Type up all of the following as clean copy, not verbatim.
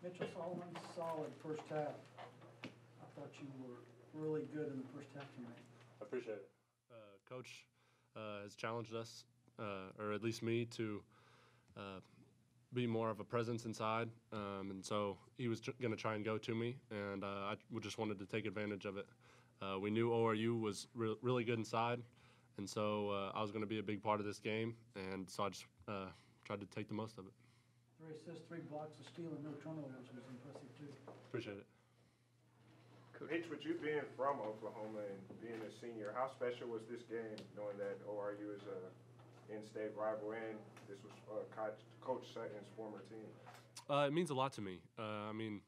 Mitchell Solomon, solid first half. I thought you were really good in the first half tonight. I appreciate it. Coach has challenged us, or at least me, to be more of a presence inside, and so he was going to try and go to me, and I just wanted to take advantage of it. We knew ORU was really good inside, and so I was going to be a big part of this game, and so I just tried to take the most of it. 3 assists, 3 blocks, a steal, and no turnovers was impressive too. Appreciate it. Mitch, with you being from Oklahoma and being a senior, how special was this game, knowing that ORU is a in-state rival and this was Coach Sutton's former team? It means a lot to me. I mean,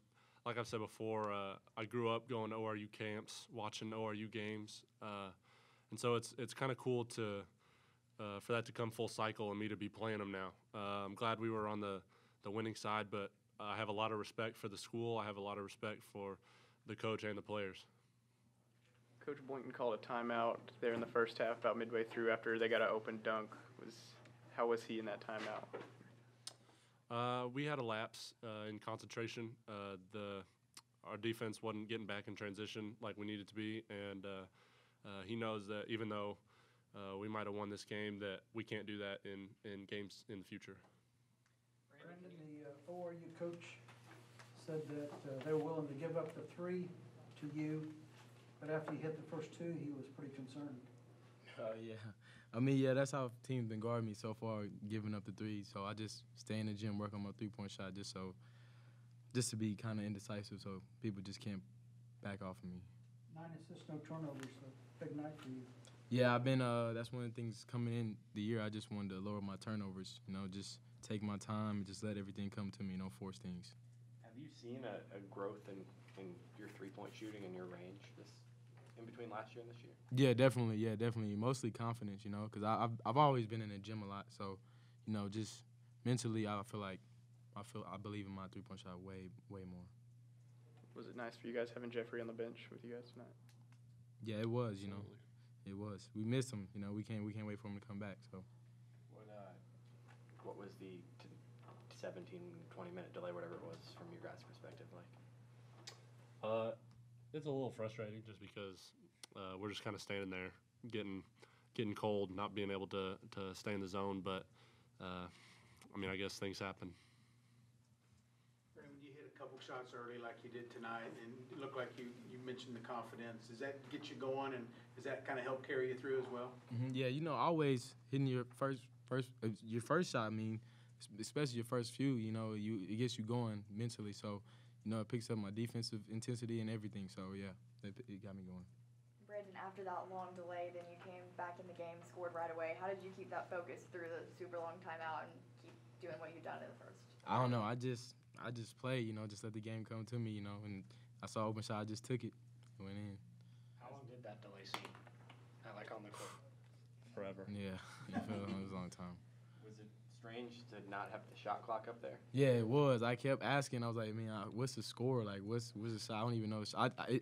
like I've said before, I grew up going to ORU camps, watching ORU games, and so it's kind of cool to for that to come full cycle and me to be playing them now. I'm glad we were on the winning side, but I have a lot of respect for the school. I have a lot of respect for the coach and the players. Coach Boynton called a timeout there in the first half, about midway through after they got an open dunk. How was he in that timeout? We had a lapse in concentration. Our defense wasn't getting back in transition like we needed to be, and he knows that even though we might have won this game, that we can't do that in games in the future. Brandon, the ORU coach said that they were willing to give up the 3 to you, but after you hit the first 2, he was pretty concerned. Yeah. I mean, yeah, that's how teams been guarding me so far, giving up the 3s. So I just stay in the gym, work on my 3-point shot just to be kind of indecisive so people just can't back off of me. 9 assists, no turnovers, a big night for you. Yeah, I've been that's one of the things coming in the year. I just wanted to lower my turnovers, just take my time and just let everything come to me, force things. Have you seen a growth in your three-point shooting and your range in between last year and this year? Yeah, definitely. Yeah, definitely. Mostly confidence, because I've always been in the gym a lot. So, just mentally, I believe in my 3-point shot way more. Was it nice for you guys having Jeffrey on the bench with you guys tonight? Yeah, it was. It was. We missed him. We can't wait for him to come back. So. What was the 17, 20-minute delay, whatever it was, from your guys' perspective like? It's a little frustrating just because we're just kind of standing there, getting cold, not being able to stay in the zone. But I guess things happen. Brandon, you hit a couple shots early like you did tonight, and it looked like you mentioned the confidence. Does that get you going, and does that kind of help carry you through as well? Mm-hmm. Yeah, always hitting your first shot. I mean, especially your first few. It gets you going mentally. So. It picks up my defensive intensity and everything. So, yeah, it got me going. Brandon, after that long delay, then you came back in the game, scored right away. How did you keep that focus through the super long timeout and keep doing what you've done in the first? I don't know. I just played, just let the game come to me, and I saw open shot, I just took it and went in. How long did that delay seem? Like on the court? Forever. Yeah, it was a long time. Was it strange to not have the shot clock up there? Yeah, it was. I kept asking. I was like, man, what's the score? Like, what's the shot? I don't even know.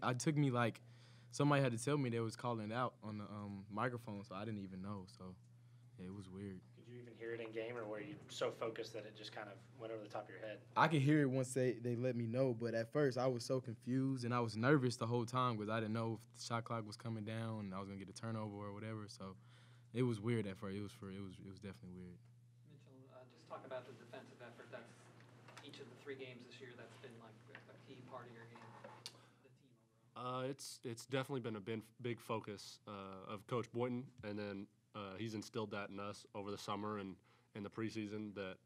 I took me like somebody had to tell me they was calling it out on the microphone, so I didn't even know. So yeah, it was weird. Did you even hear it in game, or were you so focused that it just kind of went over the top of your head? I could hear it once they let me know, but at first I was so confused and I was nervous the whole time because I didn't know if the shot clock was coming down and I was gonna get a turnover or whatever. So it was weird at first. It was definitely weird. Just talk about the defensive effort. That's each of the 3 games this year. That's been like a key part of your game. The team overall. It's definitely been a big focus of Coach Boynton, and then he's instilled that in us over the summer and in the preseason that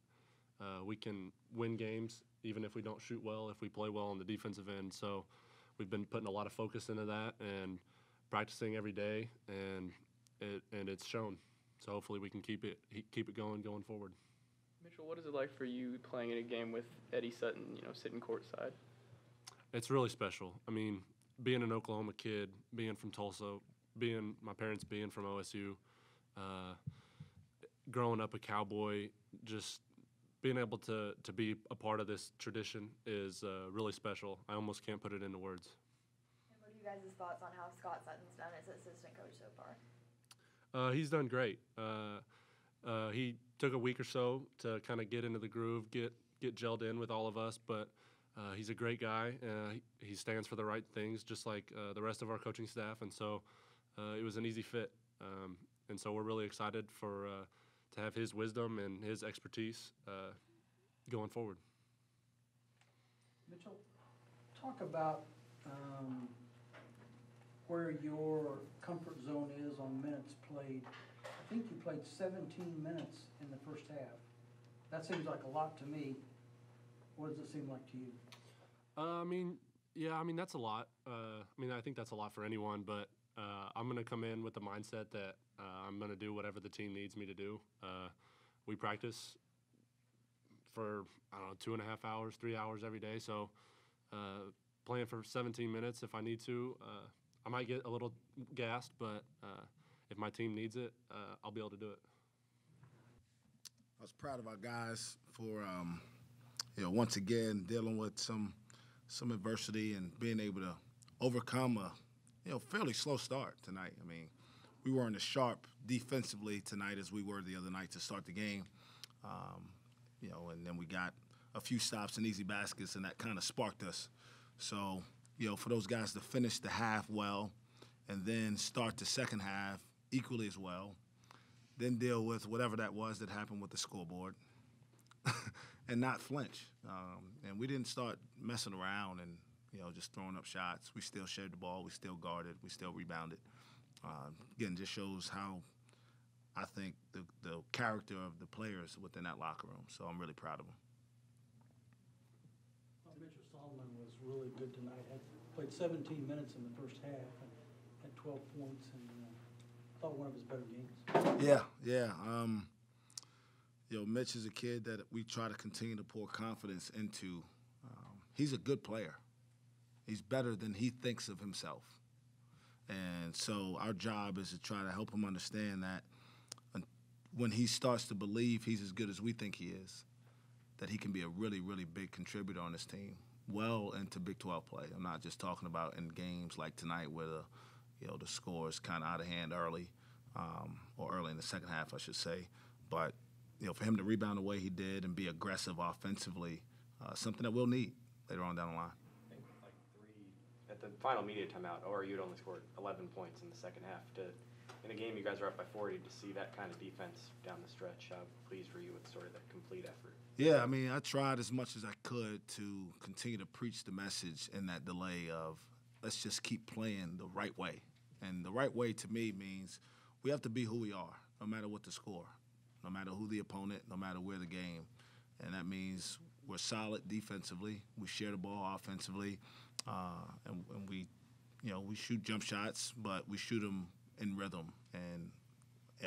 we can win games even if we don't shoot well, if we play well on the defensive end. So we've been putting a lot of focus into that and practicing every day, and it's shown. So hopefully we can keep it going forward. Mitchell, what is it like for you playing in a game with Eddie Sutton, sitting courtside? It's really special. I mean, being an Oklahoma kid, being from Tulsa, my parents being from OSU, growing up a Cowboy, just being able to be a part of this tradition is really special. I almost can't put it into words. And what are you guys' thoughts on how Scott Sutton's done as assistant coach so far? He's done great. He took a week or so to kind of get into the groove, get gelled in with all of us, but He's a great guy. He stands for the right things, just like the rest of our coaching staff, and so it was an easy fit. And so we're really excited to have his wisdom and his expertise going forward. Mitchell, talk about where your comfort zone is on minutes played. I think you played 17 minutes in the first half. That seems like a lot to me. What does it seem like to you? That's a lot. I think that's a lot for anyone, but I'm going to come in with the mindset that I'm going to do whatever the team needs me to do. We practice for, 2.5 hours, 3 hours every day, so playing for 17 minutes if I need to. I might get a little gassed, but if my team needs it, I'll be able to do it. I was proud of our guys for, once again dealing with some adversity and being able to overcome a fairly slow start tonight. We weren't as sharp defensively tonight as we were the other night to start the game. And then we got a few stops and easy baskets, and that kind of sparked us. So, for those guys to finish the half well and then start the second half equally as well, then deal with whatever that was that happened with the scoreboard and not flinch. And we didn't start messing around and, just throwing up shots. We still shared the ball. We still guarded. We still rebounded. Again, just shows how I think the character of the players within that locker room. So I'm really proud of them. Mitchell Solomon was really good tonight. Played 17 minutes in the first half and had 12 points, and thought one of his better games. Yeah. Mitch is a kid that we try to continue to pour confidence into. He's a good player. He's better than he thinks of himself. And so our job is to try to help him understand that when he starts to believe he's as good as we think he is, that he can be a really, really big contributor on this team, well into Big 12 play. I'm not just talking about in games like tonight where the score is kind of out of hand early, or early in the second half, I should say. But, for him to rebound the way he did and be aggressive offensively, something that we'll need later on down the line. I think at the final media timeout, ORU had only scored 11 points in the second half. In a game you guys are up by 40, to see that kind of defense down the stretch, how pleased were you with sort of that complete effort? Yeah, I tried as much as I could to continue to preach the message in that delay of let's just keep playing the right way. And the right way to me means we have to be who we are, no matter what the score, no matter who the opponent, no matter where the game. And that means we're solid defensively, we share the ball offensively, and we shoot jump shots, but we shoot them in rhythm and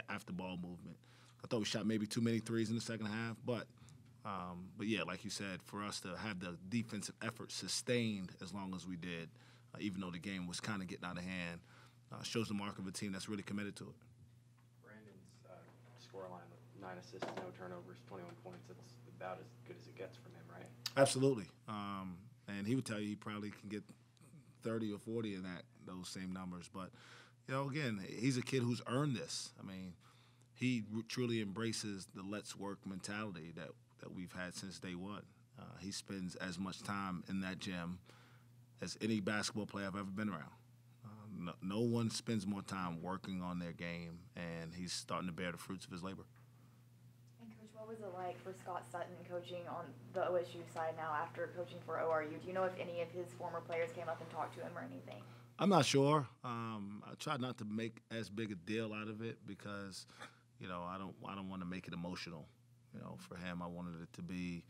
after ball movement. I thought we shot maybe too many threes in the second half, but yeah, like you said, for us to have the defensive effort sustained as long as we did, even though the game was kind of getting out of hand, shows the mark of a team that's really committed to it. Brandon's scoreline with 9 assists, no turnovers, 21 points. That's about as good as it gets from him, right? Absolutely. And he would tell you he probably can get 30 or 40 in those same numbers. But, again, he's a kid who's earned this. He truly embraces the let's work mentality that we've had since day one. He spends as much time in that gym as any basketball player I've ever been around. No one spends more time working on their game, and he's starting to bear the fruits of his labor. And Coach, what was it like for Scott Sutton coaching on the OSU side now after coaching for ORU? Do you know if any of his former players came up and talked to him or anything? I'm not sure. I tried not to make as big a deal out of it because, I don't want to make it emotional. For him, I wanted it to be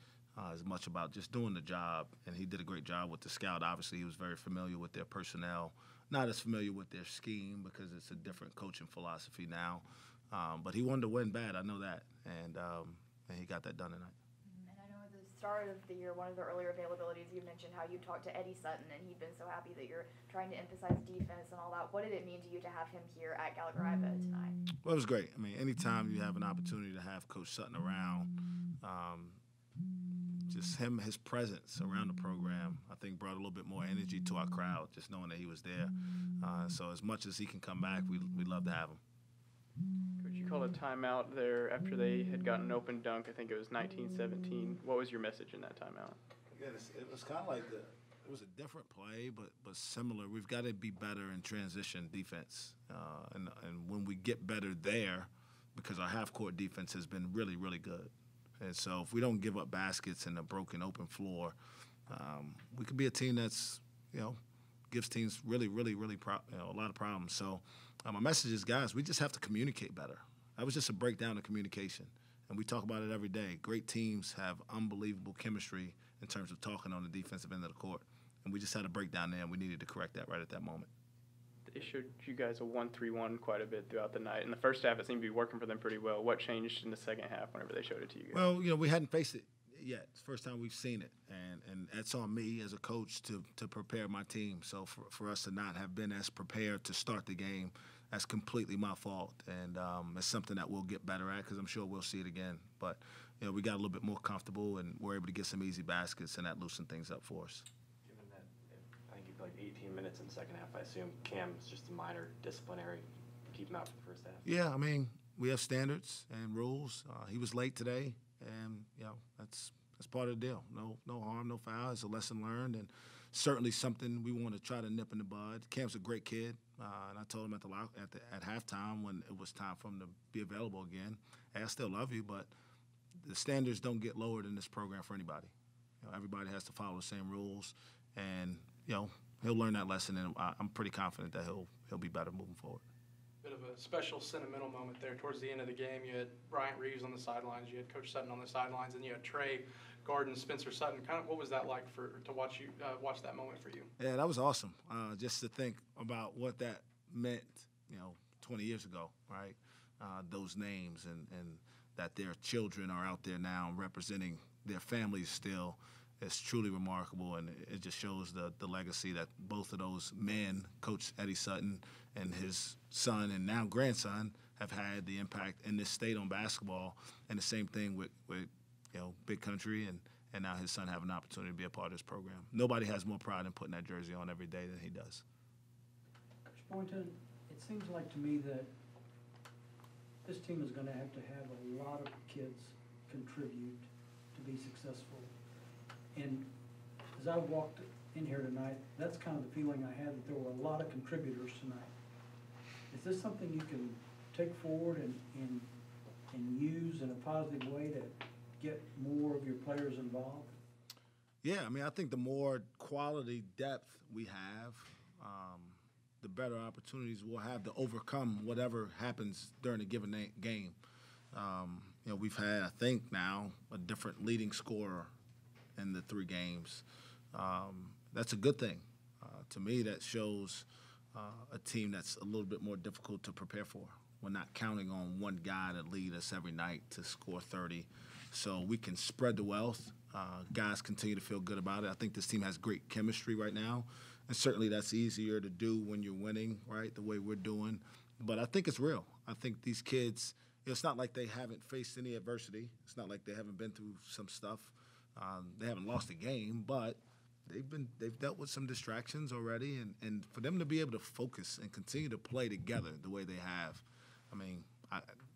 as much about just doing the job, and he did a great job with the scout. Obviously, he was very familiar with their personnel, not as familiar with their scheme because it's a different coaching philosophy now. But he wanted to win bad, I know that, and he got that done tonight. And I know at the start of the year, one of the earlier availabilities, you mentioned how you talked to Eddie Sutton, and he'd been so happy that you're trying to emphasize defense and all that. What did it mean to you to have him here at Gallagher-Iba tonight? Well, it was great. Anytime you have an opportunity to have Coach Sutton around, just his presence around the program, I think brought a little bit more energy to our crowd, just knowing that he was there. So as much as he can come back, we'd love to have him. Coach, you called a timeout there after they had gotten an open dunk. I think it was 19-17. What was your message in that timeout? Yeah, it was kind of like it was a different play, but similar. We've got to be better in transition defense, and when we get better there, because our half-court defense has been really, really good. And so if we don't give up baskets and a broken open floor, we could be a team that's, gives teams really, really, really a lot of problems. So my message is, guys, we just have to communicate better. That was just a breakdown of communication, and we talk about it every day. Great teams have unbelievable chemistry in terms of talking on the defensive end of the court, and we just had a breakdown there, and we needed to correct that right at that moment. They showed you guys a 1-3-1 quite a bit throughout the night. In the first half, it seemed to be working for them pretty well. What changed in the second half whenever they showed it to you guys? Well, we hadn't faced it yet. It's the first time we've seen it, and that's on me as a coach to prepare my team. So for us to not have been as prepared to start the game, that's completely my fault, and it's something that we'll get better at because I'm sure we'll see it again. But we got a little bit more comfortable, and we're able to get some easy baskets, and that loosened things up for us. Given that, I think you played 18 minutes in the second half, I assume Cam's just a minor disciplinary, keep him out for the first half. Yeah, I mean, we have standards and rules. He was late today, and that's part of the deal. No harm, no foul. It's a lesson learned, and certainly something we want to try to nip in the bud. Cam's a great kid, and I told him at halftime when it was time for him to be available again, hey, I still love you, but the standards don't get lowered in this program for anybody. Everybody has to follow the same rules, and he'll learn that lesson, and I'm pretty confident that he'll be better moving forward. Bit of a special sentimental moment there towards the end of the game. You had Bryant Reeves on the sidelines, you had Coach Sutton on the sidelines, and you had Trey Garden, Spencer Sutton. Kind of, what was that like to watch that moment for you? Yeah, that was awesome. Just to think about what that meant, 20 years ago, right? Those names and that their children are out there now representing their families still. It's truly remarkable, and it just shows the legacy that both of those men, Coach Eddie Sutton and his son and now grandson, have had the impact in this state on basketball. And the same thing with Big Country and now his son having an opportunity to be a part of this program. Nobody has more pride in putting that jersey on every day than he does. Coach Boynton, it seems like to me that this team is going to have a lot of kids contribute to be successful. And as I walked in here tonight, that's kind of the feeling I had, that there were a lot of contributors tonight. Is this something you can take forward and use in a positive way to get more of your players involved? Yeah, I mean, I think the more quality depth we have, the better opportunities we'll have to overcome whatever happens during a given game. We've had, I think now, a different leading scorer in the 3 games. That's a good thing. To me, that shows a team that's a little bit more difficult to prepare for. We're not counting on one guy to lead us every night to score 30. So we can spread the wealth. Guys continue to feel good about it. I think this team has great chemistry right now. And certainly that's easier to do when you're winning, right, the way we're doing. But I think it's real. I think these kids, it's not like they haven't faced any adversity. It's not like they haven't been through some stuff. They haven't lost a game, but they've dealt with some distractions already. And for them to be able to focus and continue to play together the way they have, I mean,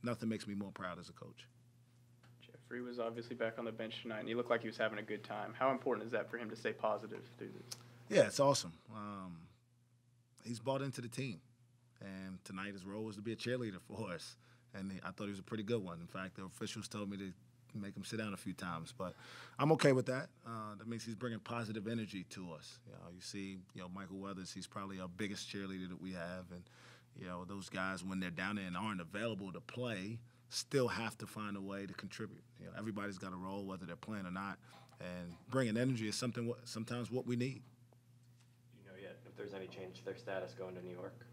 nothing makes me more proud as a coach. Jeffrey was obviously back on the bench tonight, and he looked like he was having a good time. How important is that for him to stay positive through this? Yeah, it's awesome. He's bought into the team, and tonight his role was to be a cheerleader for us, and I thought he was a pretty good one. In fact, the officials told me to make him sit down a few times, but I'm okay with that. That means he's bringing positive energy to us. You see, Michael Weathers, he's probably our biggest cheerleader that we have, and those guys, when they're down there and aren't available to play, still have to find a way to contribute. Everybody's got a role, whether they're playing or not, and bringing energy is sometimes what we need. Do you know yet if there's any change to their status going to New York?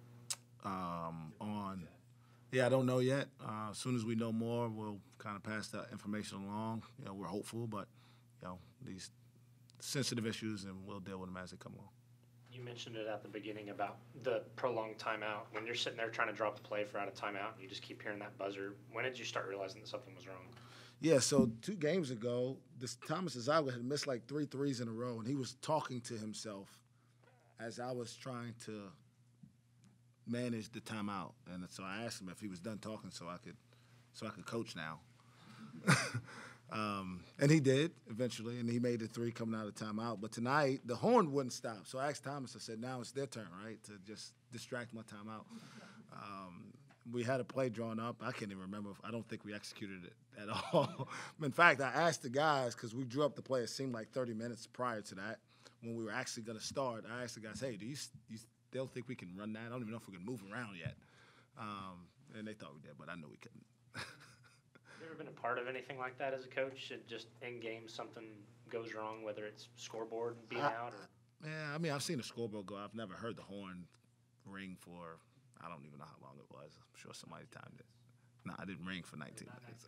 Yeah, I don't know yet. As soon as we know more, we'll kind of pass that information along. We're hopeful, but these sensitive issues, and we'll deal with them as they come along. You mentioned it at the beginning about the prolonged timeout. When you're sitting there trying to drop the play for out of timeout, and you just keep hearing that buzzer, when did you start realizing that something was wrong? Yeah, so 2 games ago, Thomas Azawa had missed like 3 threes in a row, and he was talking to himself as I was trying to manage the timeout. And so I asked him if he was done talking so I could coach now. And he did eventually, and he made the three coming out of timeout. But tonight, the horn wouldn't stop. So I asked Thomas, I said, now it's their turn, right, to just distract my timeout. We had a play drawn up. I can't even remember. I don't think we executed it at all. In fact, I asked the guys, because we drew up the play, it seemed like 30 minutes prior to that, when we were actually going to start. I asked the guys, hey, do you still think we can run that? I don't even know if we can move around yet. And they thought we did, but I knew we couldn't. You ever been a part of anything like that as a coach? It just in game something goes wrong, whether it's scoreboard being out or. Yeah, I mean, I've seen the scoreboard go. I've never heard the horn ring for. I don't even know how long it was. I'm sure somebody timed it. No, I didn't ring for 19 minutes.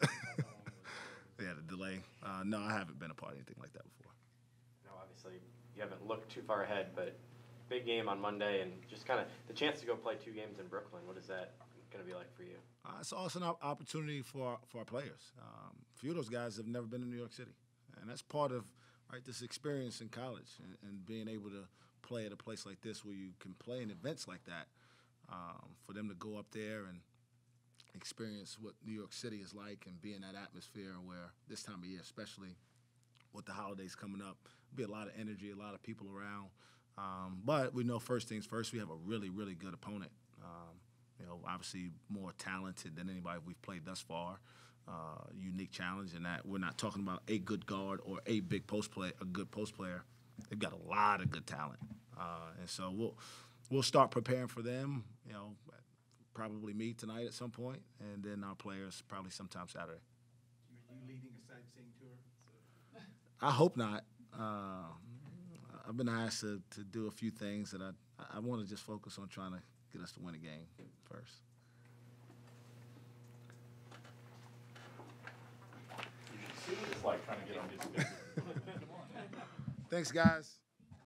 Yeah, the delay. No, I haven't been a part of anything like that before. No, obviously you haven't looked too far ahead, but big game on Monday and just kind of the chance to go play 2 games in Brooklyn. What is that going to be like for you? It's also an opportunity for our players. A few of those guys have never been in New York City, and that's part of this experience in college and being able to play at a place like this where you can play in events like that. For them to go up there and experience what New York City is like and be in that atmosphere where this time of year, especially with the holidays coming up, there'll be a lot of energy, a lot of people around. But we know first things first, we have a really, really good opponent. Obviously more talented than anybody we've played thus far. Unique challenge in that we're not talking about a good guard or a big post player, a good post player. They've got a lot of good talent. And so we'll start preparing for them, probably me tonight at some point, and then our players probably sometime Saturday. Are you leading a sightseeing tour? I hope not. I've been asked to do a few things that I want to just focus on trying to get us to win a game first. You should see what it's like trying to get on these. Thanks, guys.